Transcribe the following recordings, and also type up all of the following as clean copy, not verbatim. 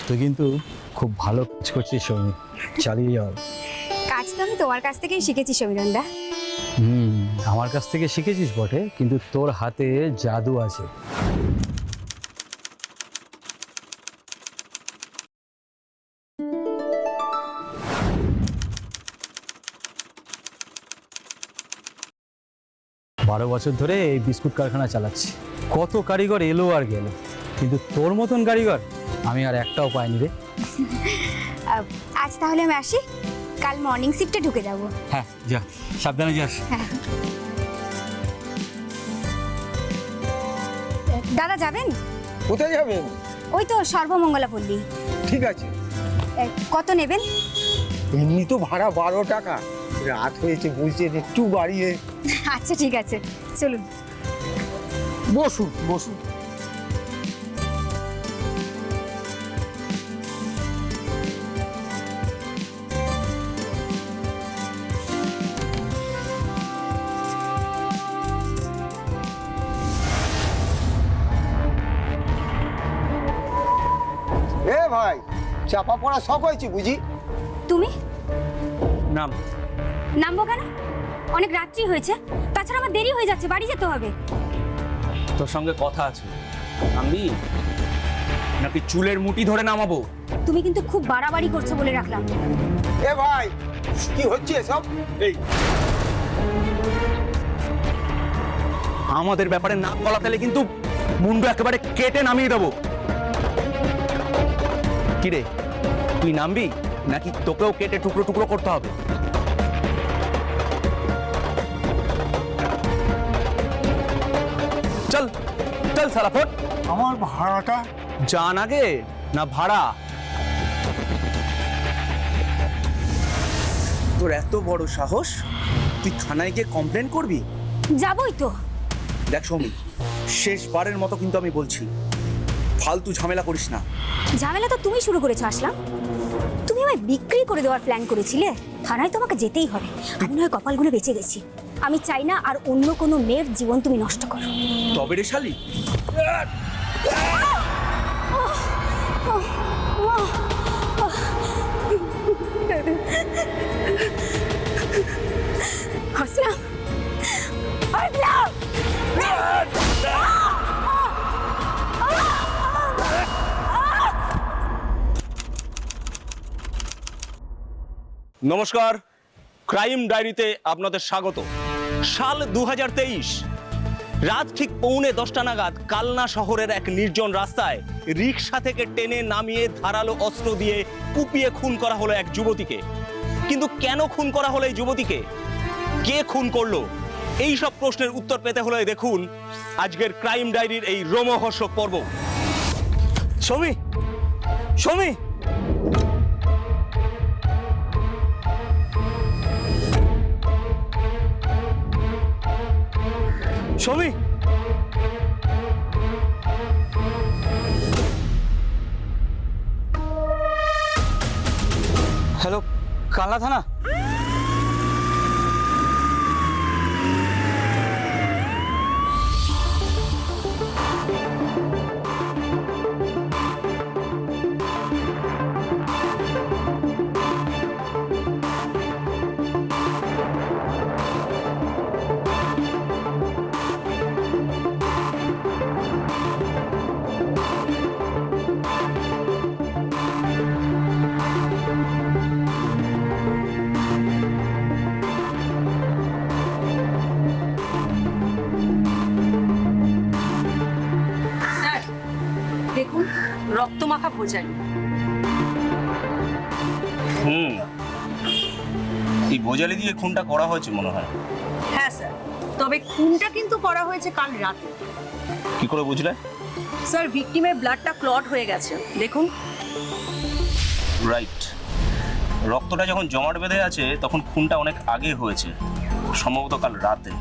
তুই কিন্তু খুব ভালো কাজ করছিস সৌমি, চালিয়ে যাও। কাজ তো আমি তোমার কাছ থেকেই শিখেছি সমীরণদা। আমার কাছ থেকে শিখেছিস বটে, কিন্তু তোর হাতে জাদু আছে। বারো বছর ধরে এই বিস্কুট কারখানা চালাচ্ছি। কত কারিগর এলো আর গেল, কিন্তু তোর মতন কারিগর আমি আর একটাও পাইনি রে। আজ তাহলে আমি আসি, কাল মর্নিং শিফটে ঢুকে যাব। হ্যাঁ যা, সাবধানে যাস। দাদা যাবেন? কোথায় যাবেন? ওই তো সর্বমঙ্গলা পল্লী। ঠিক আছে। কত নেবেন? এমনি তো ভাড়া 12 টাকা, রাত হয়েছে বুঝছেন, একটু বাড়িয়ে। আচ্ছা ঠিক আছে, চলুন। বসুন বসুন। এ ভাই, চাপা পড়া শখ হয়েছে বুঝি? তুমি নাম নামবো কেন? অনেক রাত্রি হয়েছে, তাছাড়া আমার দেরি হয়ে যাচ্ছে, বাড়ি যেতে হবে। তোর সঙ্গে কথা আছে, নামবি নাকি চুলের মুঠি ধরে নামাবো? তুমি কিন্তু খুব বাড়াবাড়ি করছো বলে রাখলাম। এ ভাই, কি হচ্ছে এসব? এই আমাদের ব্যাপারে নাক গলাতেলে কিন্তু মুন্ডু একেবারে কেটে নামিয়ে দেবো। কিরে, তুই নামবি নাকি তোকেও কেটে টুকরো টুকরো করতে হবে? চল চল সারা ফোট। আমার ভাড়াটা? জান আগে না ভাড়া? তোর এত বড় সাহস, তুই থানায় গিয়ে কমপ্লেন করবি? যাবই তো। দেখ সৌমি, শেষবারের মতো কিন্তু আমি বলছি, ফালতু ঝামেলা করিস না। ঝামেলা তো তুমি শুরু করেছো আসলাম। তুমি আমায় বিক্রি করে দেওয়ার প্ল্যান করেছিলে, থানায় তোমাকে যেতেই হবে। আমি নয় কপালগুলো বেঁচে গেছি, আমি চাই না আর অন্য কোনো মেয়ের জীবন তুমি নষ্ট করো। তবে রে শালি, আসলাম, আসলাম। নমস্কার, ক্রাইম ডায়েরিতে আপনাদের স্বাগত। সাল 2023, রাত ঠিক 9:45 নাগাদ কালনা শহরের এক নির্জন রাস্তায় রিকশা থেকে টেনে নামিয়ে ধারালো অস্ত্র দিয়ে কুপিয়ে খুন করা হলো এক যুবতীকে। কিন্তু কেন খুন করা হলো এই যুবতীকে, কে খুন করলো, এই সব প্রশ্নের উত্তর পেতে হলে দেখুন আজকের ক্রাইম ডায়েরির এই রোমহর্ষক পর্ব। সৌমি, সৌমি, সৌমি, হ্যালো, কালনা থানা? স্যার দেখুন, রক্তমাখা ভোজালি। এই ভোজালি দিয়ে খুনটা করা হয়েছে মনে হয়। হ্যাঁ স্যার, তবে খুনটা কিন্তু করা হয়েছে কাল রাতে। কি করে বুঝলে? স্যার, ভিকটিমের ব্লাডটা ক্লট হয়ে গেছে, দেখুন। রাইট, রক্তটা যখন জমাট বেঁধে আছে তখন খুনটা অনেক আগে হয়েছে, সম্ভবত কাল রাতে।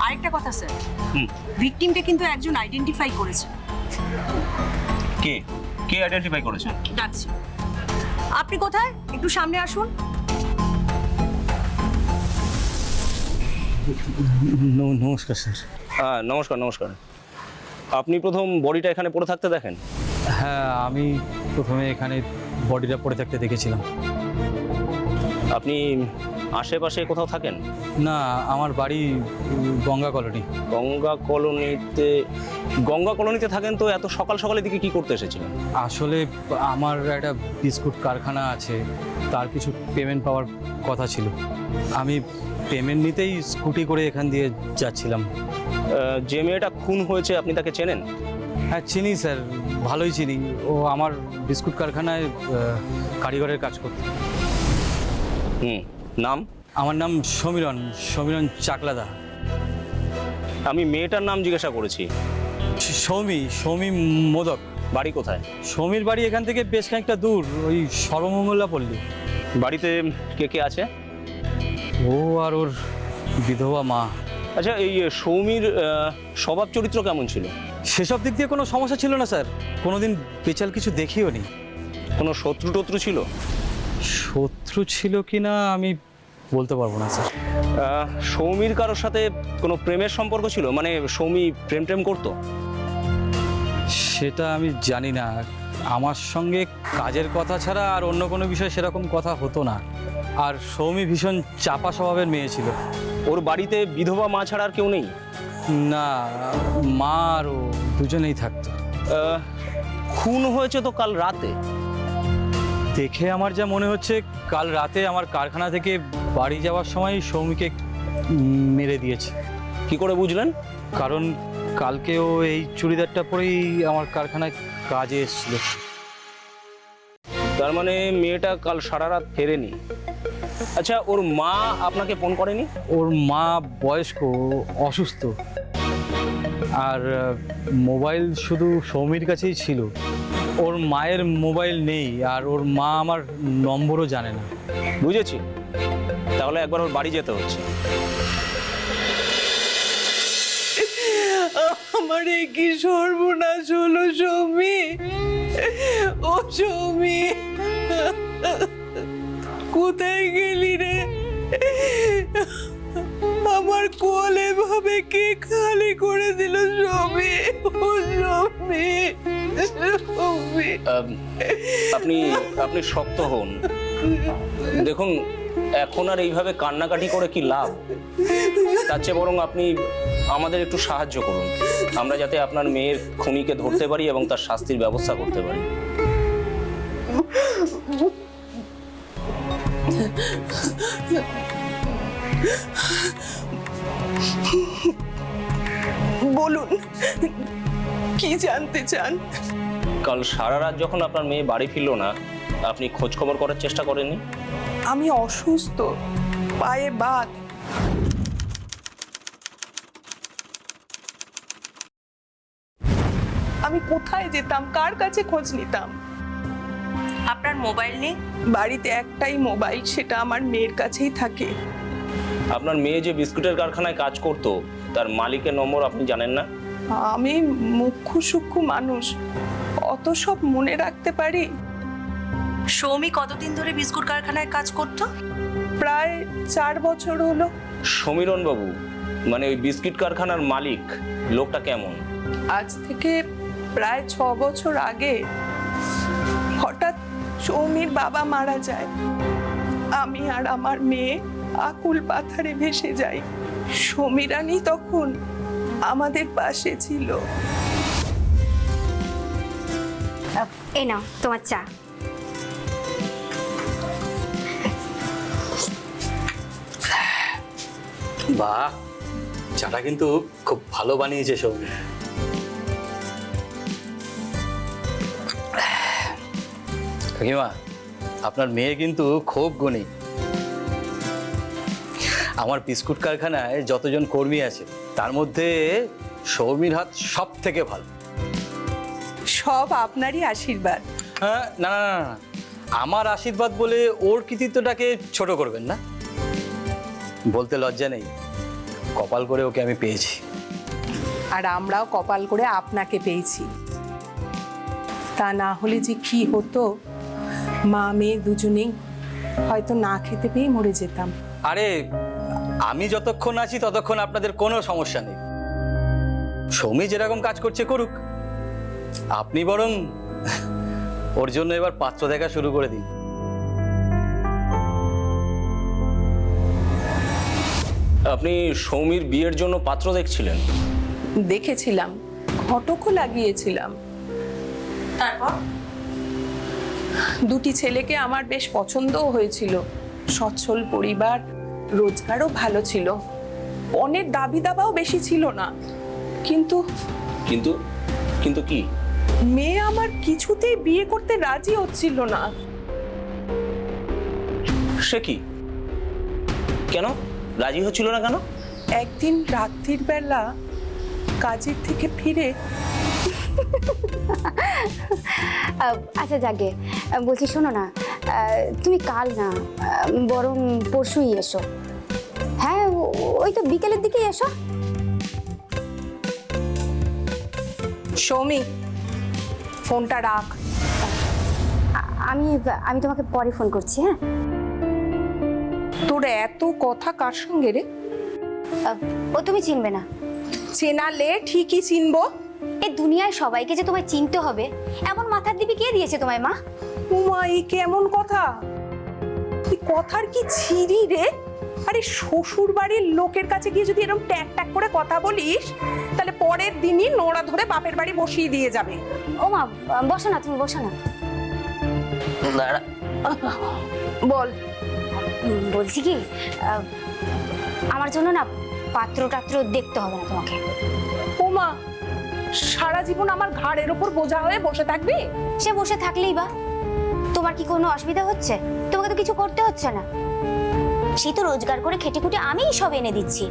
আরেকটা কথা স্যার, হুম, ভিকটিমকে কিন্তু একজন আইডেন্টিফাই করেছে। কে কে আইডেন্টিফাই করেছে? ডাকছি। আপনি কোথায়, একটু সামনে আসুন। নমস্কার স্যার। হ্যাঁ নমস্কার নমস্কার। আপনি প্রথম বডিটা এখানে পড়ে থাকতে দেখেন। হ্যাঁ, আমি প্রথমে এখানে বডিটা পড়ে থাকতে দেখেছিলাম। আপনি আশেপাশে কোথাও থাকেন? না, আমার বাড়ি গঙ্গা কলোনি। গঙ্গা কলোনিতে থাকেন তো এত সকাল সকালের দিকে কি করতে এসেছিলেন? আসলে আমার একটা বিস্কুট কারখানা আছে, তার কিছু পেমেন্ট পাওয়ার কথা ছিল। আমি পেমেন্ট নিতেই স্কুটি করে এখান দিয়ে যাচ্ছিলাম। যে মেয়েটা খুন হয়েছে আপনি তাকে চেনেন? হ্যাঁ চিনি স্যার, ভালোই চিনি। ও আমার বিস্কুট কারখানায় কারিগরের কাজ করত। নাম? আমার নাম সমীরণ চাকলাদা। আমি মেয়েটার নাম জিজ্ঞাসা করেছি। সৌমি মোদক। বাড়ি কোথায়? সৌমির বাড়ি এখান থেকে বেশ খানিকটা দূর, ওই সর্বমঙ্গলা পল্লী। বাড়িতে কে কে আছে? ও আর ওর বিধবা মা। আচ্ছা, এই সৌমির স্বভাব চরিত্র কেমন ছিল? সেসব দিক দিয়ে কোনো সমস্যা ছিল না স্যার, কোনোদিন বেচাল কিছু দেখিও নি। কোনো শত্রু ছিল? শত্রু ছিল কি না আমি বলতে পারবো না স্যার। সৌমির কারোর সাথে কোনো প্রেমের সম্পর্ক ছিল? মানে সৌমি প্রেম করতো? সেটা আমি জানি না, আমার সঙ্গে কাজের কথা ছাড়া আর অন্য কোনো বিষয় সেরকম কথা হতো না। আর সৌমি ভীষণ চাপা স্বভাবের মেয়ে ছিল। ওর বাড়িতে বিধবা মা ছাড়া আর কেউ নেই? না, মা আর ও দুজনেই থাকতো। খুন হয়েছে তো কাল রাতে। দেখে আমার যা মনে হচ্ছে, কাল রাতে আমার কারখানা থেকে বাড়ি যাওয়ার সময় সৌমিকে মেরে দিয়েছে। কি করে বুঝলেন? কারণ কালকে ও এই চুড়িদারটা পরেই আমার কারখানায় কাজে এসেছিল। তার মানে মেয়েটা কাল সারা রাত ফেরেনি। আচ্ছা, ওর মা আপনাকে ফোন করেনি? ওর মা বয়স্ক, অসুস্থ, আর মোবাইল শুধু সৌমির কাছেই ছিল। ওর মায়ের মোবাইল নেই, আর ওর মা আমার নম্বরও জানে না। বুঝেছি, তাহলে একবার ওর বাড়ি যেতে হচ্ছে। আমার কি সর্বনাশ হলো সৌমি। ও সৌমি, কোথায় গেলি রে? আমার কোলে ভাবে কে খালি করে দিল সৌমি। ও সৌমি, সৌমি। আপনি শক্ত হন। দেখুন, এখন আর এইভাবে কান্নাকাটি করে কি লাভ? তার চেয়ে বরং আপনি আমাদের একটু সাহায্য করুন, আমরা যাতে আপনার মেয়ের খুনিকে ধরতে পারি এবং তার শাস্তির ব্যবস্থা করতে পারি। বলুন, কি জানতে চান? কাল সারা রাত যখন আপনার মেয়ে বাড়ি ফিরল না, আপনি খোঁজ খবর করার চেষ্টা করেননি? আমি অসুস্থ, পায়ে বাত। আমি কোথায় যেতাম, কার কাছে খোঁজ নিতাম? আপনার মোবাইল নেই? বাড়িতে একটাই মোবাইল, সেটা আমার মেয়ের কাছেই থাকে। আপনার মেয়ে যে বিস্কুটের কারখানায় কাজ করতো, তার মালিকের নম্বর আপনি জানেন না? আমি মুখ্য সূক্ষ্ম মানুষ, অত সব মনে রাখতে পারি? সৌমি কতদিন ধরে বিস্কুট কারখানায় কাজ করতো? প্রায় 4 বছর হলো। সমীরণ বাবু, মানে ওই বিস্কিট কারখানার মালিক লোকটা কেমন? আজ থেকে প্রায় 6 বছর আগে হঠাৎ সৌমির বাবা মারা যায়। আমি আর আমার মেয়ে আকুল পাথারে ভেসে যাই। সমীরানী তখন আমাদের পাশে ছিল। এই নাও তোমার চা। বাহ, চাটা কিন্তু খুব ভালো বানিয়েছে সৌমি। কাকিমা, আপনার মেয়ে কিন্তু খুব গুণী। আমার বিস্কুট কারখানায় যতজন কর্মী আছে তার মধ্যে সৌমির হাত সব থেকে ভালো। সব আপনারই আশীর্বাদ। হ্যাঁ, না না না, আমার আশীর্বাদ বলে ওর কৃতিত্বটাকে ছোট করবেন না। বলতে লজ্জা নেই, কপাল করে ওকে আমি পেয়েছি। আর আমরাও কপাল করে আপনাকে পেয়েছি। তা না হলে যে কি হতো, মা মেয়ে দুজনেই হয়তো না খেতে পেয়ে মরে যেতাম। আরে, আমি যতক্ষণ আছি ততক্ষণ আপনাদের কোনো সমস্যা নেই। সৌমি যেরকম কাজ করছে করুক, আপনি বরং ওর জন্য এবার পাত্র দেখা শুরু করে দিন। আপনি সৌমির বিয়ের জন্য পাত্র দেখছিলেন? দেখেছিলাম, ঘটকও লাগিয়েছিলাম। তারপর দুটি ছেলেকে আমার বেশ পছন্দও হয়েছিল। সচ্ছল পরিবার, রোজগারও ভালো ছিল, অনেক দাবি দাবাও বেশি ছিল না। কিন্তু কিন্তু কিন্তু কি? মেয়ে আমার কিছুতেই বিয়ে করতে রাজি হচ্ছিল না। সে কি? কেন রাজি হচ্ছিল না কেন? একদিন রাত্রির বেলা কাজের থেকে ফিরে আচ্ছা যাকে বলছি, শোনো না, তুমি কাল না বরং পরশুই এসো। হ্যাঁ, ওই তো বিকেলের দিকেই এসো। সৌমি, ফোনটা রাখ। আমি আমি তোমাকে পরে ফোন করছি। হ্যাঁ, তোর এত কথা কার সঙ্গে রে? ও তুমি চিনবে না। চেনালে ঠিকই চিনবো। এই দুনিয়ায় সবাইকে যে তোমায় চিনতে হবে এমন মাথার দিবি কে দিয়েছে তোমায় মা? উমা, এই কেমন কথা? তুই কথার কি ছিরি রে? আরে শ্বশুর বাড়ির লোকের কাছে গিয়ে যদি এরকম ট্যাক ট্যাক করে কথা বলিস, তাহলে পরের দিনই নোড়া ধরে বাপের বাড়ি বসিয়ে দিয়ে যাবে। ও মা, বসো না, তুমি বসো না। বল। বলছি কি, আমার জন্য না পাত্র টাত্র দেখতে হবে না তোমাকে। উমা, সারা জীবন আমার ঘাড়ের ওপর বোঝা হয়ে বসে থাকবি? সে বসে থাকলেই বা তোমার কি কোনো অসুবিধা হচ্ছে? তোমাকে তো কিছু করতে হচ্ছে না, সে তো রোজগার করে খেটে খুঁটে আমিই সব এনে দিচ্ছি।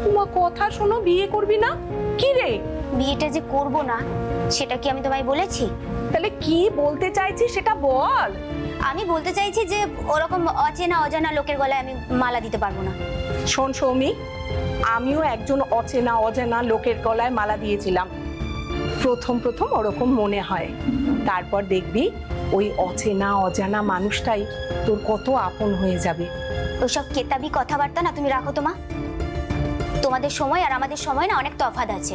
উমা, কথা শোনো, বিয়ে করবি না? কি রে? বিয়েটা যে করব না সেটা কি আমি তোমায় বলেছি? তাহলে কি বলতে চাইছিস সেটা বল। আমি বলতে চাইছি যে ওরকম অচেনা অজানা লোকের গলায় আমি মালা দিতে পারবো না। শোন সৌমি, আমিও একজন অচেনা অজানা লোকের গলায় মালা দিয়েছিলাম। প্রথম প্রথম ওরকম মনে হয়, তারপর দেখবি ওই অচেনা অজানা মানুষটাই তোর কত আপন হয়ে যাবে। ওইসব কেতাবি কথাবার্তা না তুমি রাখো তো মা। তোমাদের সময় আর আমাদের সময় না অনেক তফাৎ আছে।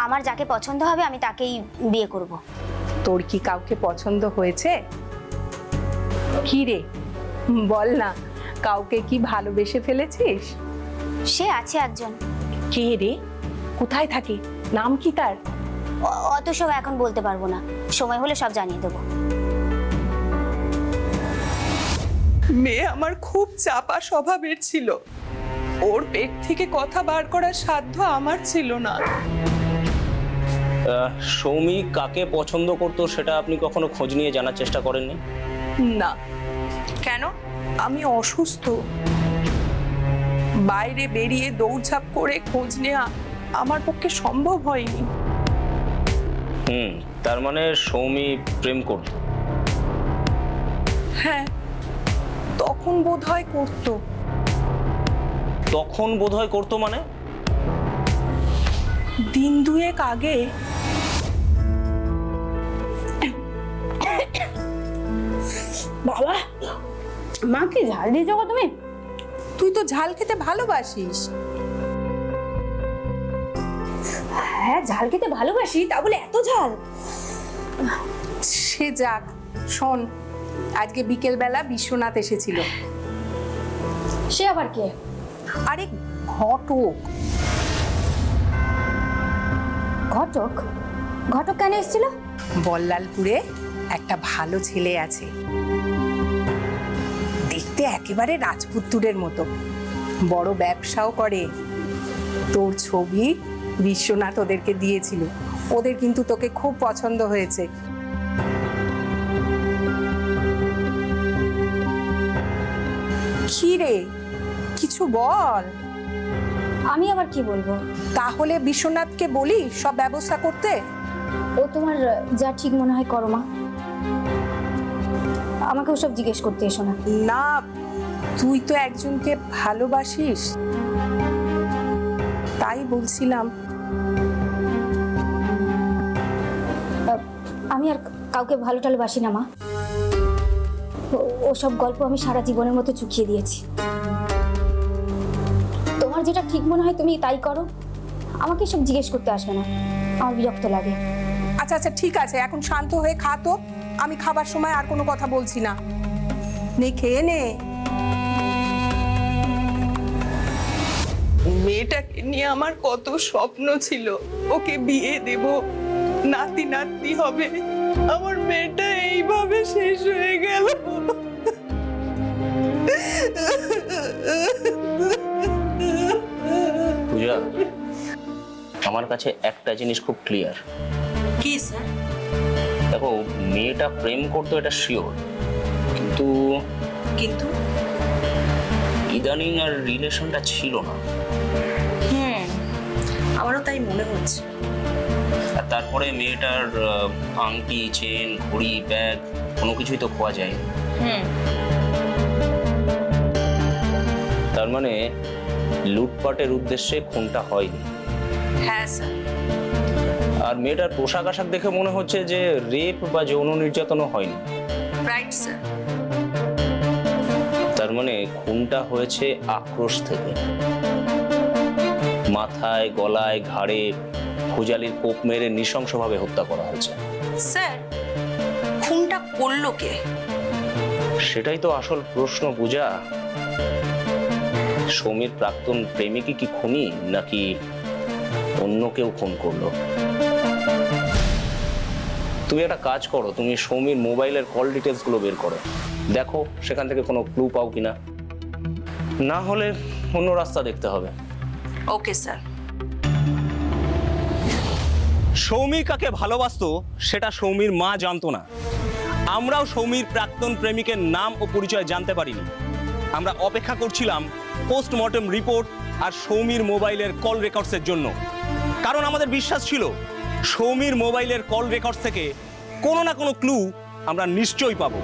আমার যাকে পছন্দ হবে আমি তাকেই বিয়ে করব। তোর কি কাউকে পছন্দ হয়েছে? কি রে, বল না, কাউকে কি ভালোবেসে ফেলেছিস? সে আছে একজন। কে রে? কোথায় থাকে? নাম কি তার? অত সব এখন বলতে পারবো না, সময় হলে সব জানিয়ে দেবো। মেয়ে আমার খুব চাপা স্বভাবের ছিল, ওর পেট থেকে কথা বার করার সাধ্য আমার ছিল না। সৌমি কাকে পছন্দ করতো সেটা আপনি কখনো খোঁজ নিয়ে জানার চেষ্টা করেননি? না। কেন? আমি অসুস্থ, বাইরে বেরিয়ে দৌড়ঝাঁপ করে খোঁজ নেওয়া আমার পক্ষে সম্ভব হয়নি। তার মানে সৌমি প্রেম করতো? হ্যাঁ, তখন বোধহয় করতো। তখন বোধহয় করতো মানে? দিন দুয়েক আগে। বাবা, মা কি ঝাল দিয়েছো গো তুমি? তুই তো ঝাল খেতে ভালোবাসিস। হ্যাঁ, ঝাল খেতে ভালোবাসি, তা বলে এত ঝাল? সে যাক, শোন, আজকে বিকেল বেলা বিশ্বনাথ এসেছিল। সে আবার কে? আরে ঘটক। ঘটক? ঘটক কেন এসেছিল? বল্লালপুরে একটা ভালো ছেলে আছে, দেখতে একেবারে রাজপুত্তুরের মতো, বড় ব্যবসাও করে। তোর ছবি বিশ্বনাথ ওদেরকে দিয়েছিল, ওদের কিন্তু তোকে খুব পছন্দ হয়েছে। কি রে, কিছু বল। আমি আবার কি বলবো? তাহলে বিশ্বনাথকে বলি সব ব্যবস্থা করতে। ও তোমার যা ঠিক মনে হয় করো মা, আমাকে ওসব জিজ্ঞেস করতে এসো না। না, তুই তো একজনকে ভালোবাসিস, তাই বলছিলাম। আমি আর কাউকে ভালো টালবাসি না মা, ওসব গল্প আমি সারা জীবনের মতো চুকিয়ে দিয়েছি। তোমার যেটা ঠিক মনে হয় তুমি তাই করো, আমাকে সব জিজ্ঞেস করতে আসবে না, আমার বিরক্ত লাগে। আচ্ছা আচ্ছা ঠিক আছে, এখন শান্ত হয়ে খা তো। আমি খাবার সময় আর কোনো কথা বলছি না। নে খেয়ে নে। মেয়েটাকে নিয়ে আমার কত স্বপ্ন ছিল, ওকে বিয়ে দেব, নাতি নাতনি হবে। আমার মেয়েটা এইভাবে শেষ হয়ে গেল। পূজা, আমার কাছে একটা জিনিস খুব ক্লিয়ার। কি স্যার? দেখো, মেয়েটা প্রেম করতো এটা শিওর, কিন্তু কিন্তু ইদানিং আর রিলেশনটা ছিল না। আমারও তাই মনে হচ্ছে। আর তারপরে মেয়েটার আংটি, চেন, ঘড়ি, ব্যাগ কোনো কিছুই তো খোয়া যায়। তার মানে লুটপাটের উদ্দেশ্যে খুনটা হয়নি। হ্যাঁ স্যার। আর মেয়েটার পোশাক আশাক দেখে মনে হচ্ছে যে রেপ বা যৌন নির্যাতনও হয়নি। Right sir. তার মানে খুনটা হয়েছে আক্রোশ থেকে। মাথায়, গলায়, ঘাড়ে খুজালির কোপ মেরে নৃশংসভাবে হত্যা করা হয়েছে। স্যার, খুনটা করলো কে? সেটাই তো আসল প্রশ্ন পূজা। সৌমির প্রাক্তন প্রেমিকই কি খুনি, নাকি অন্য কেউ খুন করলো? তুমি একটা কাজ করো, তুমি সৌমির মোবাইলের কল ডিটেলস গুলো বের করো, দেখো সেখান থেকে কোনো ক্লু পাও কিনা। না হলে অন্য রাস্তা দেখতে হবে। Okay sir. সৌমি কাকে ভালোবাসতো সেটা সৌমির মা জানতো না। আমরাও সৌমির প্রাক্তন প্রেমিকের নাম ও পরিচয় জানতে পারিনি। আমরা অপেক্ষা করছিলাম পোস্টমর্টেম রিপোর্ট আর সৌমির মোবাইলের কল রেকর্ডসের জন্য, কারণ আমাদের বিশ্বাস ছিল সৌমির মোবাইলের কল রেকর্ডস থেকে কোনো না কোনো ক্লু আমরা নিশ্চয়ই পাবো।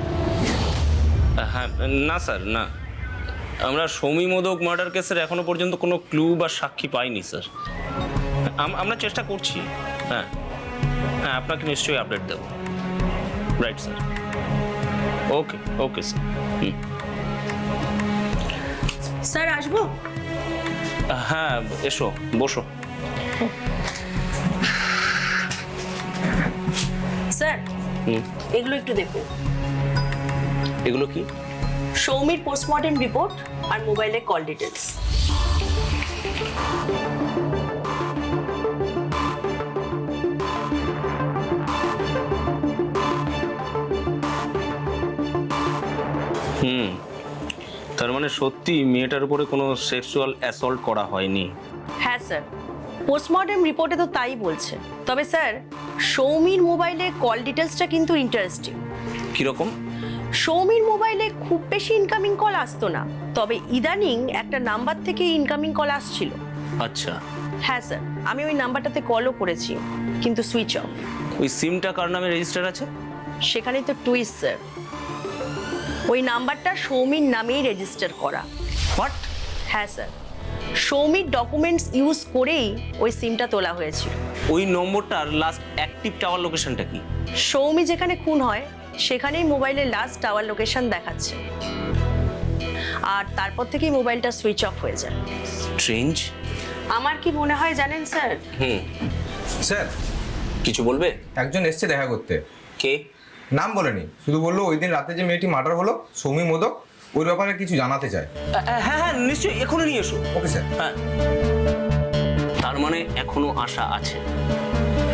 হ্যাঁ, না স্যার, না, আমরা সৌমি মোদক মার্ডার কেসের এখনো পর্যন্ত কোনো ক্লু বা সাক্ষী পাইনি স্যার। আমরা চেষ্টা করছি। হ্যাঁ হ্যাঁ, আপনাকে নিশ্চয়ই আপডেট দেব। Right sir. Okay okay sir. Sir আসবো? হ্যাঁ এসো, বসো। স্যার, এগুলো একটু দেখুন। এগুলো কি? সৌমির পোস্টমর্টেম রিপোর্ট আর মোবাইলের কল ডিটেলস। তার মানে সত্যি মেয়েটার উপরে কোনো সেক্সুয়াল অ্যাসল্ট করা হয়নি? হ্যাঁ স্যার, পোস্টমর্টেম রিপোর্টে তো তাই বলছে। তবে স্যার, সৌমির মোবাইলে কল ডিটেলসটা কিন্তু ইন্টারেস্টিং। কিরকম? সৌমির মোবাইলে খুব বেশি ইনকামিং কল আসতো না, তবে ইদানিং একটা নাম্বার থেকে ইনকামিং কল আসছিল। আচ্ছা। হ্যাঁ স্যার, আমি ওই নাম্বারটাতে কলও করেছি, কিন্তু সুইচ অফ। ওই সিমটা কার নামে রেজিস্টার আছে? সেখানেই তো টুইস্ট স্যার। ওই নাম্বারটা সৌমির নামেই রেজিস্টার করা। হোয়াট? হ্যাঁ স্যার, সৌমির ডকুমেন্টস ইউজ করেই ওই সিমটা তোলা হয়েছিল। ওই নম্বরটার লাস্ট অ্যাক্টিভ টাওয়ার লোকেশনটা কি? সৌমি যেখানে খুন হয় সেখানেই মোবাইলের লাস্ট টাওয়ার লোকেশন দেখাচ্ছে, আর তারপর থেকেই মোবাইলটা সুইচ অফ হয়ে যায়। স্ট্রেঞ্জ। আমার কি মনে হয় জানেন স্যার? স্যার, কিছু বলবে? একজন এসছে দেখা করতে। কে? নাম বলেনি, শুধু বললো ওই দিন রাতে যে মেয়েটি মার্ডার হলো সৌমি মোদক, ওই ব্যাপারে কিছু জানাতে চায়। হ্যাঁ হ্যাঁ নিশ্চয়ই, এখনই নিয়ে এসো। Okay sir. হ্যাঁ, তার মানে এখনো আশা আছে।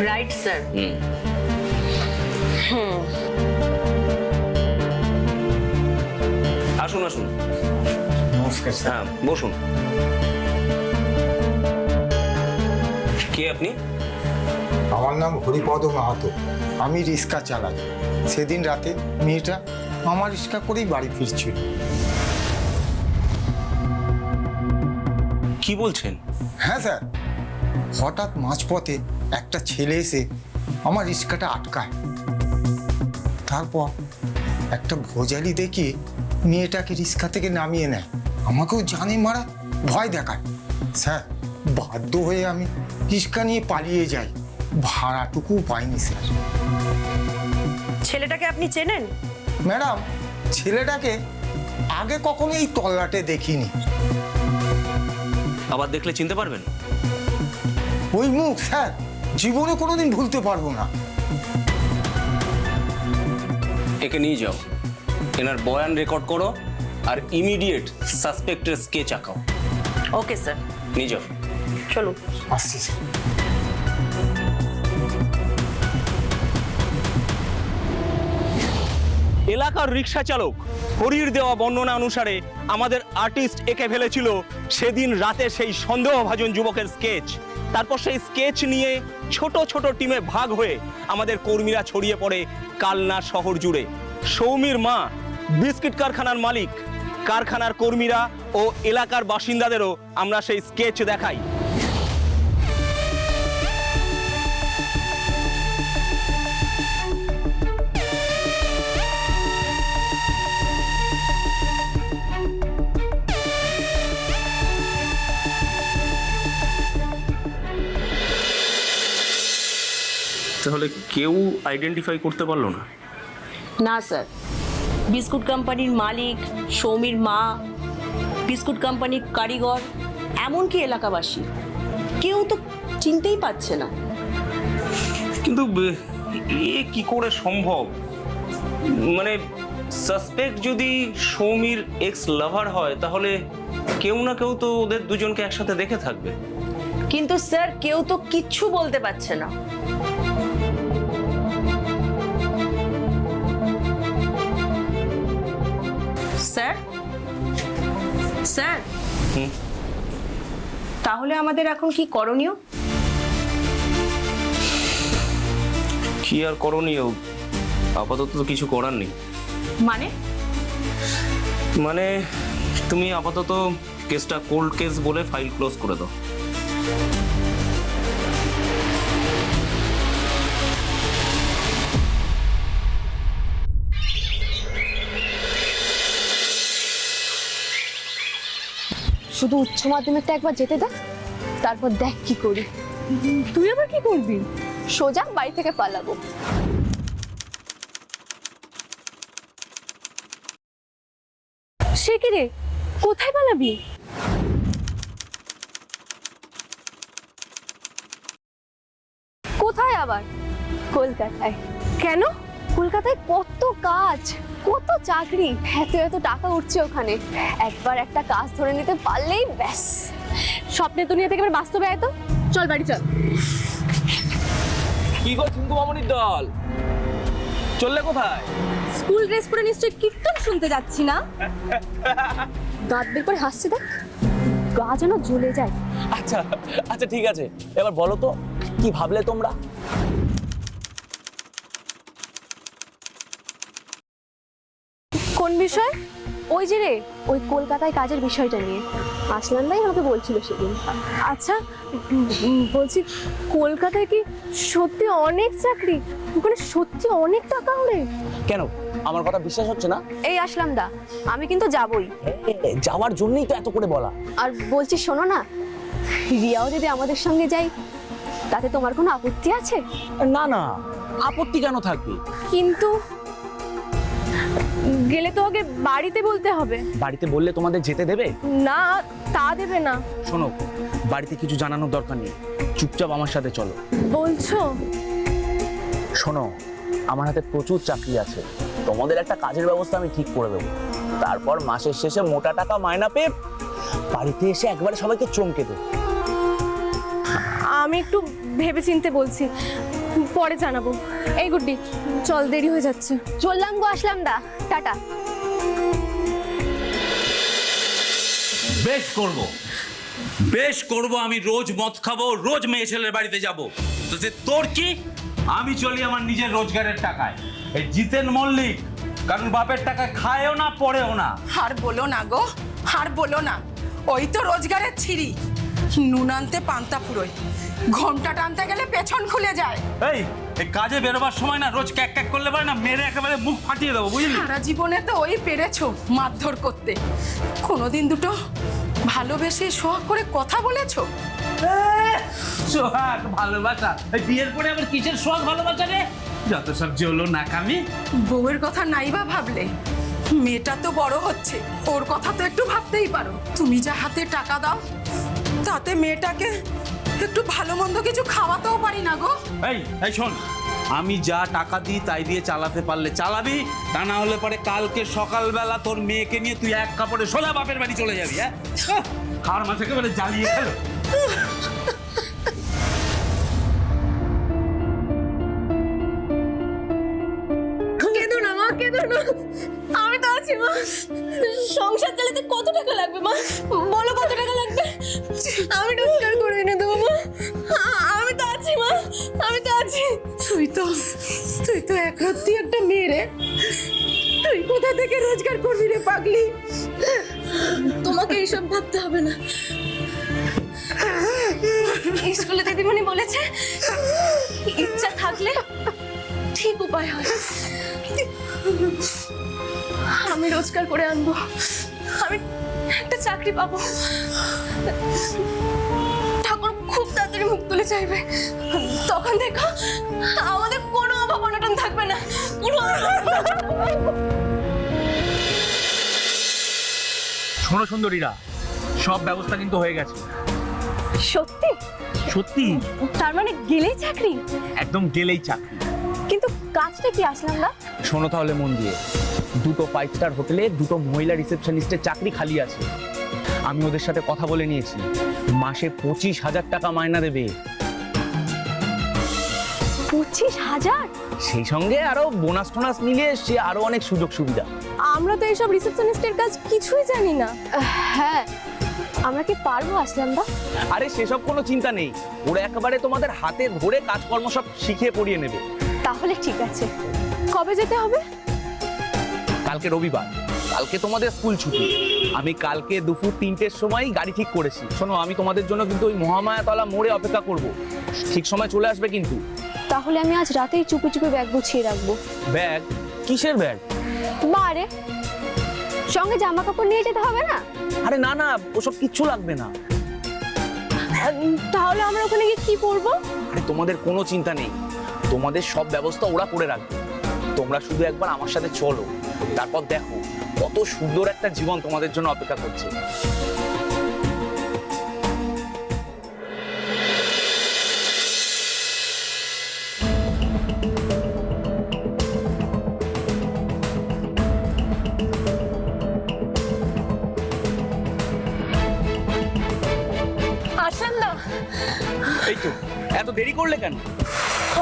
Right sir. আসুন আসুন। নমস্কার স্যার। হ্যাঁ বসুন। কে আপনি? আমার নাম হরিপদ মাহাতো, আমি রিক্সা চালাই। সেদিন রাতে মেয়েটা আমার রিক্সা করেই বাড়ি ফিরছিল। কি বলছেন? হ্যাঁ স্যার, হঠাৎ মাঝপথে একটা ছেলে এসে আমার রিক্সাটা আটকায়। তারপর একটা ভোজালি দেখিয়ে মেয়েটাকে রিক্সা থেকে নামিয়ে নেয়, আমাকেও জানে মারা ভয় দেখায়। স্যার, বাধ্য হয়ে আমি রিক্সা নিয়ে পালিয়ে যাই, ভাড়াটুকু পাইনি স্যার। ছেলেটাকে আপনি চেনেন? ম্যাডাম, ছেলেটাকে আগে কখনো এই তল্লাটে দেখিনি। আবার দেখলে চিনতে পারবেন? ওই মুখ স্যার জীবনে কোনোদিন ভুলতে পারবো না। একে নিয়ে যাও, এনার বয়ান রেকর্ড করো আর ইমিডিয়েট সাসপেক্টের স্কেচ আঁকাও। ওকে স্যার, নিয়ে যাও। চলুন। আসছি স্যার। এলাকার রিক্সা চালক হরির দেওয়া বর্ণনা অনুসারে আমাদের আর্টিস্ট এঁকে ফেলেছিল সেদিন রাতে সেই সন্দেহভাজন যুবকের স্কেচ। তারপর সেই স্কেচ নিয়ে ছোট ছোট টিমে ভাগ হয়ে আমাদের কর্মীরা ছড়িয়ে পড়ে কালনা শহর জুড়ে। সৌমির মা বিস্কিট কারখানার মালিক, কারখানার কর্মীরা ও এলাকার বাসিন্দাদেরও আমরা সেই স্কেচ দেখাই। তাহলে কেউ আইডেন্টিফাই করতে পারলো না? না স্যার, বিস্কুট কোম্পানির মালিক, সৌমির মা, বিস্কুট কোম্পানির কারিগর, এমনকি এলাকাবাসী কেউ তো চিনতেই পারছে না। কিন্তু এ কি করে সম্ভব? মানে সাসপেক্ট যদি সৌমির এক্স লাভার হয় তাহলে কেউ না কেউ তো ওদের দুজনকে একসাথে দেখে থাকবে। কিন্তু স্যার কেউ তো কিচ্ছু বলতে পারছে না। স্যার, স্যার, তাহলে আমাদের এখন কি করণীয়? কি আর করণীয়, আপাতত তো কিছু করার নেই। মানে তুমি আপাতত কেসটা কোল্ড কেস বলে ফাইল ক্লোজ করে দাও। শুধু উচ্চ মাধ্যমিকটা একবার যেতে দেখ, তারপর দেখ কি করি। তুই আবার কি করবি? সোজা বাড়ি থেকে পালাবো। সে কি রে, কোথায় পালাবি? কোথায় আবার? কলকাতায়। কেন? কলকাতায় কত কাজ, কত চাকরি, এত এত টাকা উঠছে ওখানে। একবার একটা কাজ ধরে নিতে পারলেই ব্যাস, স্বপ্নের দুনিয়া থেকে এবার বাস্তবে আয় তো। চল বাড়ি চল। কি গো চিঙ্কু মামনির দল, চললে কোথায়? স্কুল ড্রেস পরে নিশ্চয়ই কীর্তন শুনতে যাচ্ছি না? দাঁত বের করে হাসছে দেখ, গা যেন জ্বলে যায়। আচ্ছা আচ্ছা ঠিক আছে, এবার বলো তো কি ভাবলে তোমরা? কোন বিষয়? ওই যে রে, ওই কলকাতায় কাজের বিষয়টা নিয়ে আসলাম ভাই আমাকে বলছিল সেদিন। আচ্ছা বলছি, কলকাতায় কি সত্যি অনেক চাকরি? ওখানে সত্যি অনেক টাকা ওরে? কেন আমার কথা বিশ্বাস হচ্ছে না? এই আসলাম দা, আমি কিন্তু যাবই। যাওয়ার জন্যই তো এত করে বলা। আর বলছি শোনো না, রিয়াও যদি আমাদের সঙ্গে যাই তাতে তোমার কোনো আপত্তি আছে? না না, আপত্তি কেন থাকবে? কিন্তু গেলে তো আগে বাড়িতে বলতে হবে। বাড়িতে বললে তোমাদের যেতে দেবে? না, তা দেবে না। শোনো, বাড়িতে কিছু জানানোর দরকার নেই, চুপচাপ আমার সাথে চলো। বলছো? শোনো, আমার হাতে প্রচুর চাকরি আছে, তোমাদের একটা কাজের ব্যবস্থা আমি ঠিক করে দেবো। তারপর মাসের শেষে মোটা টাকা মায়না পেয়ে বাড়িতে এসে একবারে সবাইকে চমকে দেবো। আমি একটু ভেবেচিন্তে বলছি, পরে জানাবো। এই গুড্ডি চল, দেরি হয়ে যাচ্ছে। চললাম গো, আসলাম দা, টাটা। বেশ করব, আমি রোজ মদ খাবো, রোজ মেয়ে ছেলের বাড়িতে যাব। তো সে তোর কি? আমি চলি আমার নিজের রোজগারের টাকায়। এই জিতেন মল্লিক কারণ বাপের টাকা খায়ও না পড়েও না। আর বলো না গো, আর বলো না, ওই তো রোজগারের ছিরি, নুন আনতে পান্তা ফুরোয়, ঘন্টা টানতে গেলে পেছন খুলে যায়। এই কাজে বেরোবার সময় না রোজ ক্যাক ক্যাক করলে পারে না, মেরে একেবারে মুখ ফাটিয়ে দেবো, বুঝলি? সারা জীবনে তো ওই পেরেছো মারধর করতে, কোনোদিন দুটো ভালোবেসে সোহাগ করে কথা বলেছো? সোহাগ ভালোবাসা? এই বিয়ের পরে আবার কিসের সোহাগ ভালোবাসা রে? যত সব জলো নাকামি। বউয়ের কথা নাইবা ভাবলে, মেয়েটা তো বড় হচ্ছে, ওর কথা তো একটু ভাবতেই পারো। তুমি যা হাতে টাকা দাও তাতে মেয়েটাকে একটু ভালো মন্দ কিছু খাওয়াতেও পারি না গো। এই শোন, আমি যা টাকা দিই তাই দিয়ে চালাতে পারলে চালাবি, তা না হলে পরে কালকে সকালবেলা তোর মেয়েকে নিয়ে তুই এক কাপড়ে সোজা বাপের বাড়ি চলে যাবি। হ্যাঁ, খাওয়ার মাছ একেবারে জ্বালিয়ে খেলো। কেঁদো না মা, কেঁদো না, আমি তো আছি মা। সংসার চালাতে কত টাকা লাগবে মা? বলো কত টাকা লাগবে, আমি রোজগার করে এনে দেবো মা। আমি তো আছি মা, আমি তো আছি। তুই তো একরত্তি একটা মেয়ে রে, তুই কোথা থেকে রোজগার করবি রে পাগলি? তোমাকে এইসব ভাবতে হবে না। স্কুলে দিদিমণি বলেছে ইচ্ছা থাকলে ঠিক উপায় হয়। আমি রোজগার করে আনবো, আমি একটা চাকরি পাবো। ঠাকুর খুব তাড়াতাড়ি মুখ তুলে চাইবে, তখন দেখো আমাদের কোনো অভাব অনটন থাকবে না, কোনো শোনো সুন্দরীরা, সব ব্যবস্থা কিন্তু হয়ে গেছে। সত্যি? সত্যি, তার মানে গেলেই চাকরি? একদম গেলেই চাকরি। কিন্তু কাজটা কি আসলাম না? শোনো তাহলে মন দিয়ে, 2টো 5 স্টার হোটেলে 2টো মহিলা রিসেপশনিস্টের চাকরি খালি আছে। আমি ওদের সাথে কথা বলে নিয়েছি, মাসে 25,000 টাকা মাইনা দেবে। 25,000? সেই সঙ্গে আরো বোনাস টোনাস মিলিয়ে সে আরো অনেক সুযোগ সুবিধা। আমরা তো এইসব রিসেপশনিস্টের কাজ কিছুই জানি না। হ্যাঁ, আমরা কি পারবো আসলাম দা? আরে সেসব কোনো চিন্তা নেই, ওরা একেবারে তোমাদের হাতে ধরে কাজকর্ম সব শিখিয়ে পড়িয়ে নেবে। তাহলে ঠিক আছে। কবে যেতে হবে? কালকে রবিবার, কালকে তোমাদের স্কুল ছুটি। আমি কালকে দুপুর 3টের সময় গাড়ি ঠিক করেছি। শোনো, আমি তোমাদের জন্য কিন্তু ওই মহামায়াতলা মোড়ে অপেক্ষা করব, ঠিক সময় চলে আসবে কিন্তু। তাহলে আমি আজ রাতেই চুপি চুপি ব্যাগ গুছিয়ে রাখবো। ব্যাগ? কিসের ব্যাগ? বারে সঙ্গে জামা কাপড় নিয়ে যেতে হবে না? আরে না না, ওসব কিচ্ছু লাগবে না। তাহলে আমরা ওখানে গিয়ে কি করবো? আরে তোমাদের কোনো চিন্তা নেই, তোমাদের সব ব্যবস্থা ওরা করে রাখবে। তোমরা শুধু একবার আমার সাথে চলো, তারপর দেখো কত সুন্দর একটা জীবন তোমাদের জন্য অপেক্ষা করছে। আসেন না। এই তো, এত দেরি করলে কেন?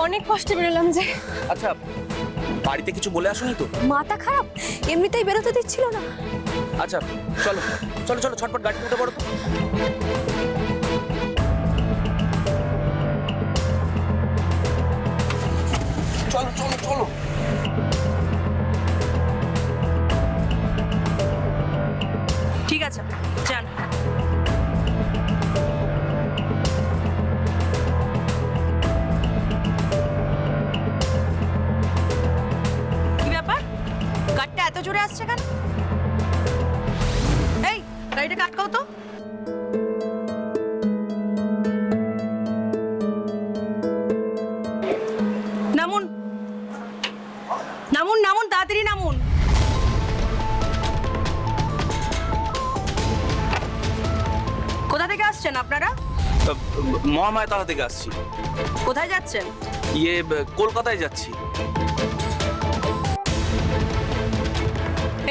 অনেক কষ্টে বেরোলাম যে। আচ্ছা, বাড়িতে কিছু বলে আসোনি তো? মাথা খারাপ, এমনিতেই বেরোতে দিচ্ছিল না। আচ্ছা চলো চলো চলো, ছটপট গাড়ি উঠে পড়ো তো। চলো চলো চলো। ঠিক আছে, যান। কি ব্যাপার, গাড়িটা এত জোরে আসছে কেন? এই গাড়িটাকে আটকাও তো। নামুন নামুন নামুন, তাড়াতাড়ি নামুন। কোথা থেকে আসছেন আপনারা? মহামায়াতলা থেকে আসছি। কোথায় যাচ্ছেন? কলকাতায় যাচ্ছি।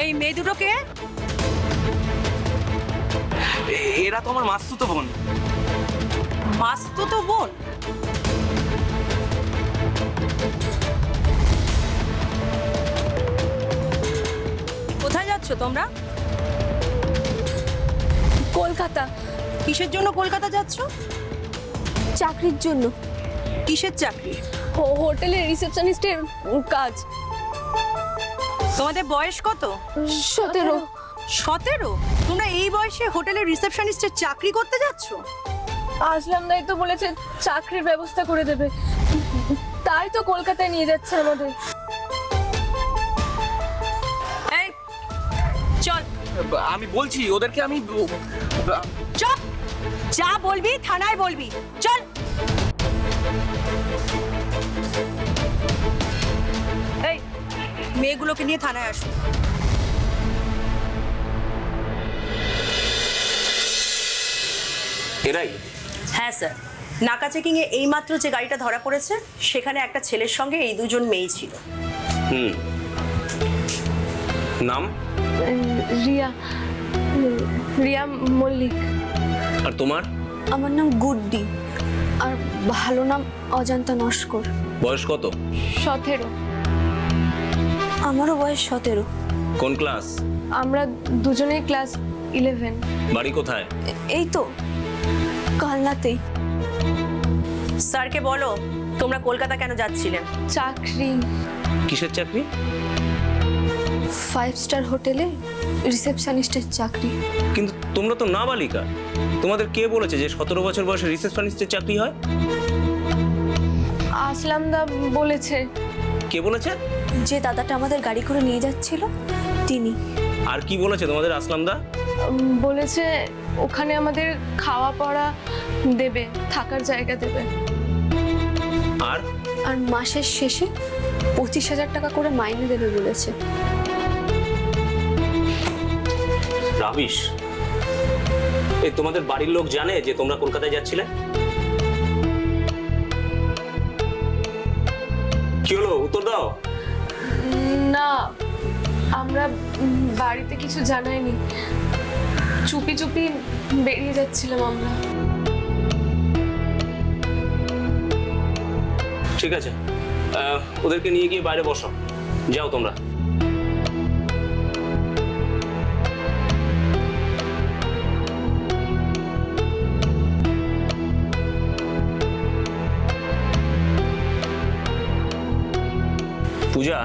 এই মেয়ে দুটো কে? এরা তো আমার মাসতুতো বোন। মাসতুতো বোন? কোথায় যাচ্ছ তোমরা? কলকাতা। কিসের জন্য কলকাতা যাচ্ছ? চাকরির জন্য। কিসের চাকরি? হোটেলের রিসেপশনিস্টের কাজ। তোমাদের বয়স কত? 17। 17? তোমরা এই বয়সে হোটেলের রিসেপশনিস্টের চাকরি করতে যাচ্ছ? আসলাম দাই তো বলেছে চাকরির ব্যবস্থা করে দেবে, তাই তো কলকাতায় নিয়ে যাচ্ছে আমাদের। এই চল। আমি বলছি ওদেরকে, আমি চুপ! যা বলবি থানায় বলবি, চল। এই মেয়েগুলোকে নিয়ে থানায় আসো। এরাই? হ্যাঁ স্যার। নাকা চেকিংয়ে এইমাত্র যে গাড়িটা ধরা পড়েছে সেখানে একটা ছেলের সঙ্গে এই দুজন মেয়ে ছিল। হুম, নাম? রিয়া রিয়া মল্লিক। আর তোমার? আমার নাম গুড্ডি, আর ভালো নাম অজান্তা নস্কর। বয়স কত? 17। আমারও বয়স 17। কোন ক্লাস? আমরা দুজনেই ক্লাস 11। বাড়ি কোথায়? এই তো কালনাতেই। স্যারকে বলো তোমরা কলকাতা কেন যাচ্ছিলেন? চাকরি, কিসের চাকরি? 5 স্টার হোটেলে রিসেপশনিস্টের চাকরি। কিন্তু তোমরা তো নাবালিকা, তোমাদের কে বলেছে যে 17 বছর বয়সে রিসেপশনিস্টের চাকরি হয়? আসলাম দা বলেছে। কে বলেছে? যে দাদাটা আমাদের গাড়ি করে নিয়ে যাচ্ছিল তিনি। আর কি বলেছে তোমাদের আসলাম দা? বলেছে ওখানে আমাদের খাওয়া পড়া দেবে, থাকার জায়গা দেবে, আর আর মাসের শেষে 25,000 টাকা করে মাইনে দেবে বলেছে। রাবিশ, এই তোমাদের বাড়ির লোক জানে যে তোমরা কলকাতায় যাচ্ছিলে? কি হলো, উত্তর দাও। না, আমরা বাড়িতে কিছু জানাইনি, চুপি চুপি বেরিয়ে যাচ্ছিলাম আমরা। ঠিক আছে, ওদেরকে নিয়ে গিয়ে বাইরে বসো, যাও তোমরা। পূজা,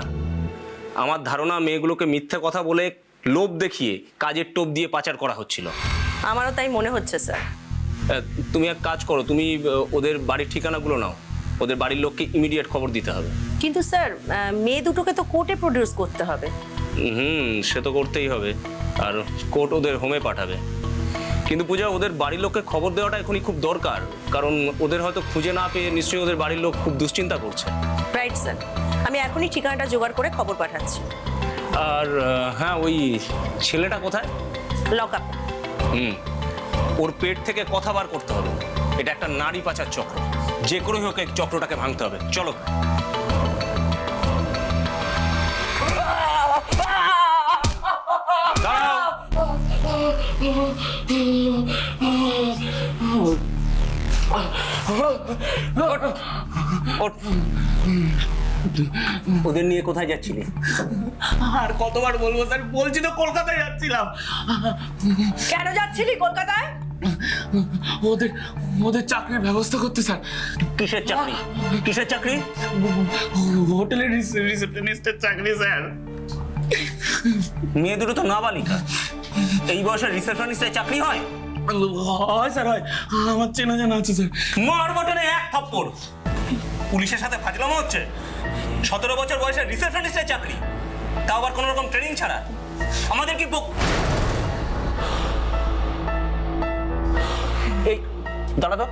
আমার ধারণা মেয়েগুলোকে মিথ্যে কথা বলে লোভ দেখিয়ে কাজের টোপ দিয়ে পাচার করা হচ্ছিল। আমারও তাই মনে হচ্ছে স্যার। তুমি এক কাজ করো, তুমি ওদের বাড়ির ঠিকানাগুলো নাও, ওদের বাড়ির লোককে ইমিডিয়েট খবর দিতে হবে। কিন্তু স্যার মেয়ে দুটোকে তো কোর্টে প্রডিউস করতে হবে। হুম, সে তো করতেই হবে, আর কোর্ট ওদের হোমে পাঠাবে। কিন্তু পূজা, ওদের বাড়ির লোককে খবর দেওয়াটা এখনই খুব দরকার, কারণ ওদের হয়তো খুঁজে না পেয়ে নিশ্চয়ই ওদের বাড়ির লোক খুব দুশ্চিন্তা করছে। রাইট স্যার, আমি এখনই ঠিকানাটা জোগাড় করে খবর পাঠাচ্ছি। আর হ্যাঁ, ওই ছেলেটা কোথায়? Lock up. ওর পেট থেকে কথা বার করতে হবে। এটা একটা নারী পাচার চক্র, যে করেই হোক এই চক্রটাকে ভাঙতে হবে। চলো। ওদের নিয়ে কোথায় যাচ্ছিলি? আর কতবার বলবো স্যার, বলছি তো কলকাতায় যাচ্ছিলাম। কেন যাচ্ছিলি কলকাতায়? ওদের ওদের চাকরির ব্যবস্থা করতে স্যার। কিসের চাকরি? কিসের চাকরি? হোটেলের রিসেপশনিস্টের চাকরি স্যার। মেয়ে দুটো তো নাবালিকা, এই বয়সে রিসেপশনিস্টের চাকরি হয়? হয় স্যার, হয়। আমার চেনা জানা আছে স্যার। মার বটনে এক থাপ্পড়। পুলিশের সাথে ফাজলামো হচ্ছে? 17 বছর বয়সে রিসেপশনিস্টের চাকরি, তাও আবার কোনো রকম ট্রেনিং ছাড়া। আমাদের কি এই দাঁড়া তো।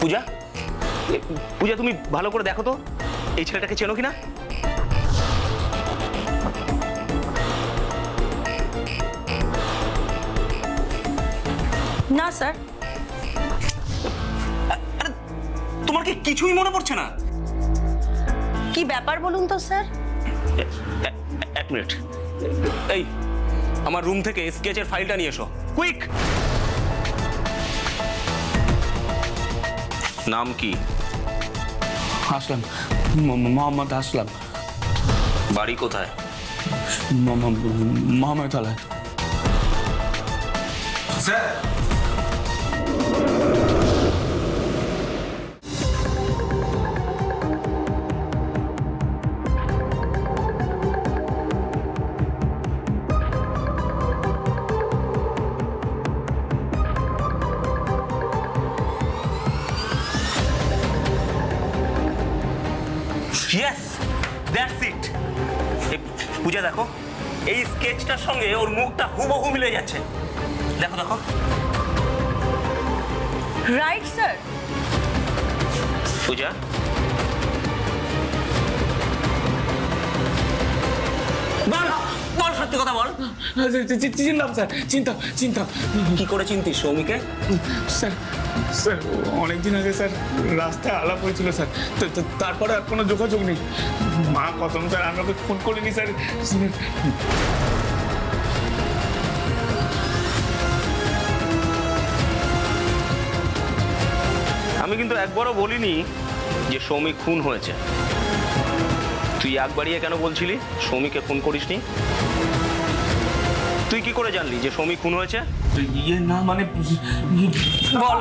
পূজা, পূজা তুমি ভালো করে দেখো তো এই ছেলেটাকে চেনো কিনা? না স্যার। তোমার কি কিছুই মনে পড়ছে না? কি ব্যাপার বলুন তো স্যার? এক মিনিট, এই আমার রুম থেকে স্কেচের ফাইলটা নিয়ে এসো, কুইক। নাম কি? আসলাম, মোহাম্মদ আসলাম। বাড়ি কোথায়? মোহাম্মদতলায়। Sir, yes, that's it. Puja দেখো, এই স্কেচটার সঙ্গে ওর মুখটা হুবহু মিলে যাচ্ছে। দেখো দেখো। Right sir. পূজা, বল বল। সত্যি কথা বল। চিনতাম স্যার, চিনতাম। কি করে চিনতিস সৌমিকে? স্যার স্যার অনেকদিন আগে স্যার রাস্তায় আলাপ হয়েছিল স্যার, তারপরে আর কোনো যোগাযোগ নেই। মা কসম স্যার, আমি ওকে ফোন করিনি স্যার। আমি কিন্তু একবারও বলিনি যে সৌমিক খুন হয়েছে। তুই একবারই কেন বলছিলি সৌমিকে খুন করিসনি? তুই কি করে জানলি যে সৌমিক খুন হয়েছে? ইয়ে না মানে বল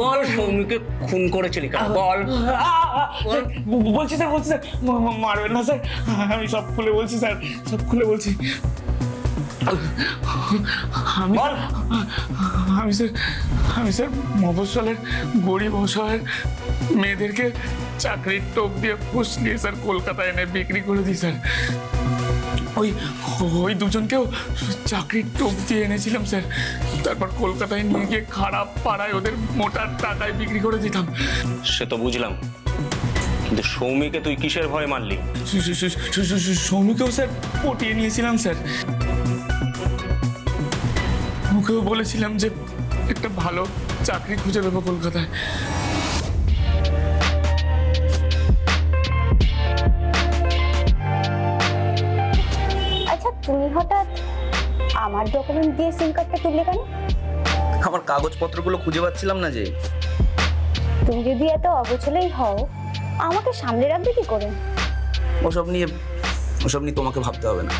বল, সৌমিকে খুন করেছিলি কেন? বল। বলছি স্যার, মারবেন না স্যার, আমি সব খুলে বলছি স্যার, সব খুলে বলছি। আমি স্যার মফস্বলের গরিব অসহায় মেয়েদেরকে চাকরির টোপ দিয়ে ফুসলিয়ে স্যার কলকাতায় এনে বিক্রি করে দিই স্যার। ওই দুজনকেও চাকরির টোপ দিয়ে এনেছিলাম স্যার, তারপর কলকাতায় নিয়ে গিয়ে খারাপ পাড়ায় ওদের মোটা টাকায় বিক্রি করে দিতাম। সে তো বুঝলাম, কিন্তু সৌমিকে তুই কিসের ভয়ে মারলি? সৌমিকেও স্যার পটিয়ে নিয়েছিলাম স্যার। ওকেও বলেছিলাম যে একটা ভালো চাকরি খুঁজে দেবো কলকাতায়। আচ্ছা, তুমি হঠাৎ আমার ডকুমেন্ট দিয়ে সিম কার্ডটা তুললে কেন? আমার কাগজপত্রগুলো খুঁজে পাচ্ছিলাম না যে। তুমি যদি এত অগোছলেই হও, আমাকে সামলে রাখবে কি করে? ওসব নিয়ে তোমাকে ভাবতে হবে না।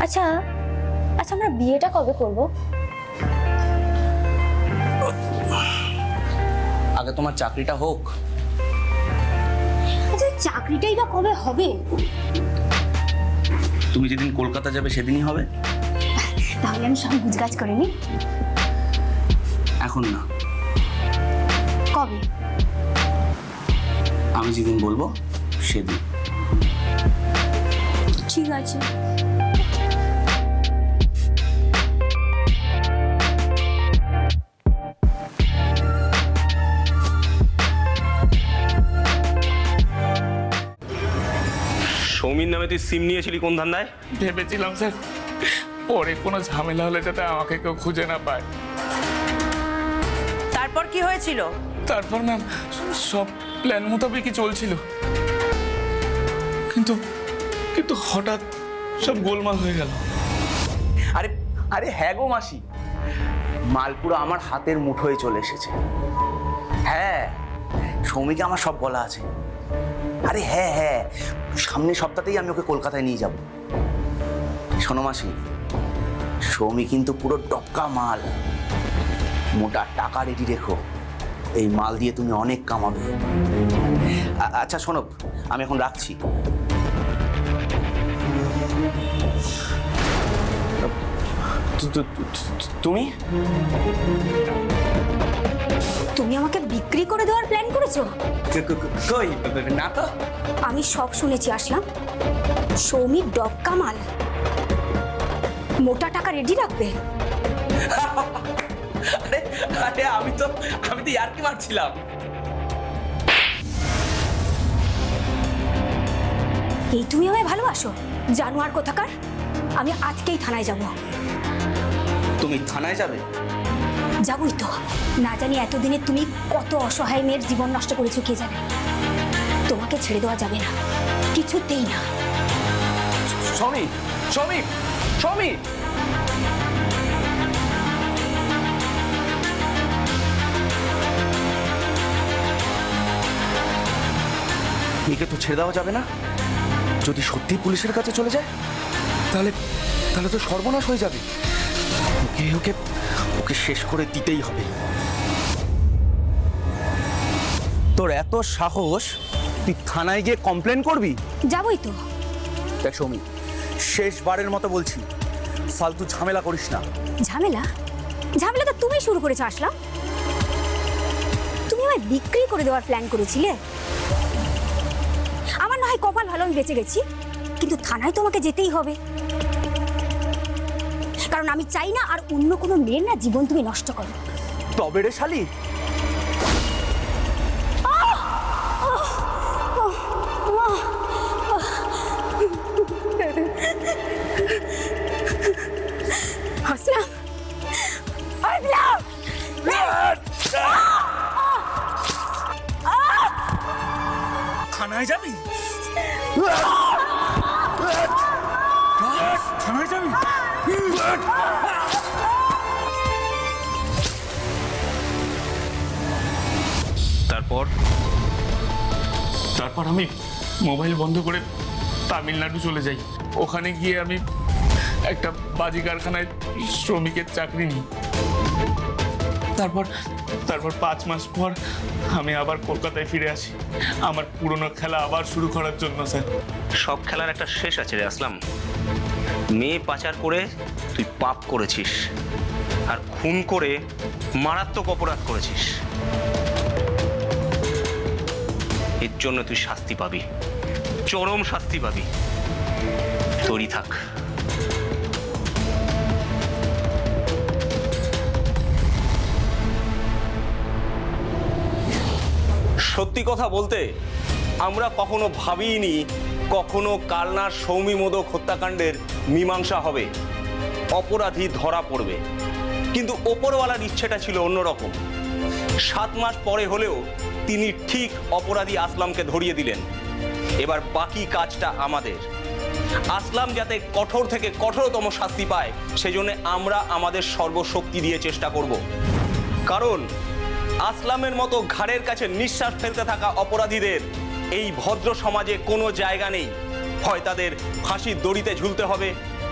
আচ্ছা, আমরা বিয়েটা কবে করব? আগে তোমার চাকরিটা হোক। আচ্ছা, চাকরিটাই বা কবে হবে? তুমি যেদিন কলকাতা যাবে সেদিনই হবে। তাহলে আমি সব গুজগাছ করে নি। এখন না, কবে? আমি যেদিন বলবো সেদিন। ঠিক আছে। সৌমির নামে তুই সিম নিয়েছিলি কোন ধান্দায়? ভেবেছিলাম স্যার পরে কোনো ঝামেলা হলে যাতে আমাকে কেউ খুঁজে না পায়। তারপর কি হয়েছিল? তারপর ম্যাম সব প্ল্যান মোতাবেকই চলছিল, কিন্তু হঠাৎ সব গোলমাল হয়ে গেল। আরে হ্যাঁ গো মাসি, মালপুরা আমার হাতের মুঠোয় চলে এসেছে। হ্যাঁ, সৌমিকে আমার সব বলা আছে। আরে হ্যাঁ, সামনের সপ্তাহতেই আমি ওকে কলকাতায় নিয়ে যাব। শোনো মাসি, সৌমি কিন্তু পুরো ডক্কা মাল, মোটা টাকা রেডি রেখো। এই মাল দিয়ে তুমি অনেক কামাবে। আচ্ছা শোনো, আমি এখন রাখছি। তুমি তুমি আমাকে বিক্রি করে দেওয়ার প্ল্যান করেছো? কই না তো। আমি সব শুনেছি আসলাম। সৌমির ডক্কা মাল, মোটা টাকা রেডি রাখবে। আরে আমি তো ইয়ার্কি মারছিলাম। এই তুমি আমায় ভালোবাসো জানোয়ার কোথাকার? আমি আজকেই থানায় যাব। তুমি থানায় যাবে? যাবই তো। না জানি এতদিনে তুমি কত অসহায় মেয়ের জীবন নষ্ট করেছো কে জানে। তোমাকে ছেড়ে দেওয়া যাবে না, কিছুতেই না। সৌমি একে তো ছেড়ে দেওয়া যাবে না। যদি সত্যি পুলিশের কাছে চলে যায় তাহলে তো সর্বনাশ হয়ে যাবে। ওকে শেষ করে দিতেই হবে। তোর এত সাহস, তুই থানায় গিয়ে কমপ্লেন করবি? যাবই তো। দেখ সৌমি, শেষবারের মতো বলছি, ফালতু ঝামেলা করিস না। ঝামেলা তো তুমি শুরু করেছো আসলাম। তুমি আমায় বিক্রি করে দেওয়ার প্ল্যান করেছিলে। আমার না হয় কপাল ভালো, আমি বেঁচে গেছি, কিন্তু থানায় তোমাকে যেতেই হবে। কারণ আমি চাই না আর অন্য কোনো মেয়ের না জীবন তুমি নষ্ট করো। তবে রে শালি, আসলাম, আসলাম! থানায় যাবি? থানায় যাবি? তারপর তারপর আমি মোবাইল বন্ধ করে তামিলনাড়ু চলে যাই। ওখানে গিয়ে আমি একটা বাজি কারখানায় শ্রমিকের চাকরি নিই। তারপর 5 মাস পর আমি আবার কলকাতায় ফিরে আসি আমার পুরনো খেলা আবার শুরু করার জন্য স্যার। সব খেলার একটা শেষ আছে রে আসলাম। মেয়ে পাচার করে তুই পাপ করেছিস, আর খুন করে মারাত্মক অপরাধ করেছিস। এর জন্য তুই শাস্তি পাবি, চরম শাস্তি পাবি। তৈরি থাক। সত্যি কথা বলতে আমরা কখনো ভাবিনি কখনো কালনার সৌমি মোদক হত্যাকাণ্ডের মীমাংসা হবে, অপরাধী ধরা পড়বে। কিন্তু ওপরওয়ালার ইচ্ছেটা ছিল অন্যরকম। 7 মাস পরে হলেও তিনি ঠিক অপরাধী আসলামকে ধরিয়ে দিলেন। এবার বাকি কাজটা আমাদের। আসলাম যাতে কঠোর থেকে কঠোরতম শাস্তি পায়, সেজন্য আমরা আমাদের সর্বশক্তি দিয়ে চেষ্টা করব। কারণ আসলামের মতো ঘাড়ের কাছে নিঃশ্বাস ফেলতে থাকা অপরাধীদের এই ভদ্র সমাজে কোনো জায়গা নেই। হয় তাদের ফাঁসির দড়িতে ঝুলতে হবে,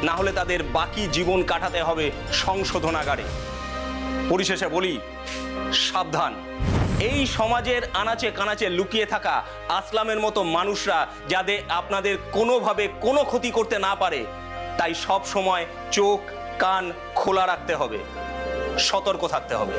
না হলে তাদের বাকি জীবন কাটাতে হবে সংশোধনাগারে। পরিশেষে বলি, সাবধান। এই সমাজের আনাচে কানাচে লুকিয়ে থাকা আসলামের মতো মানুষরা যাতে আপনাদের কোনোভাবে কোনো ক্ষতি করতে না পারে, তাই সব সময় চোখ কান খোলা রাখতে হবে, সতর্ক থাকতে হবে।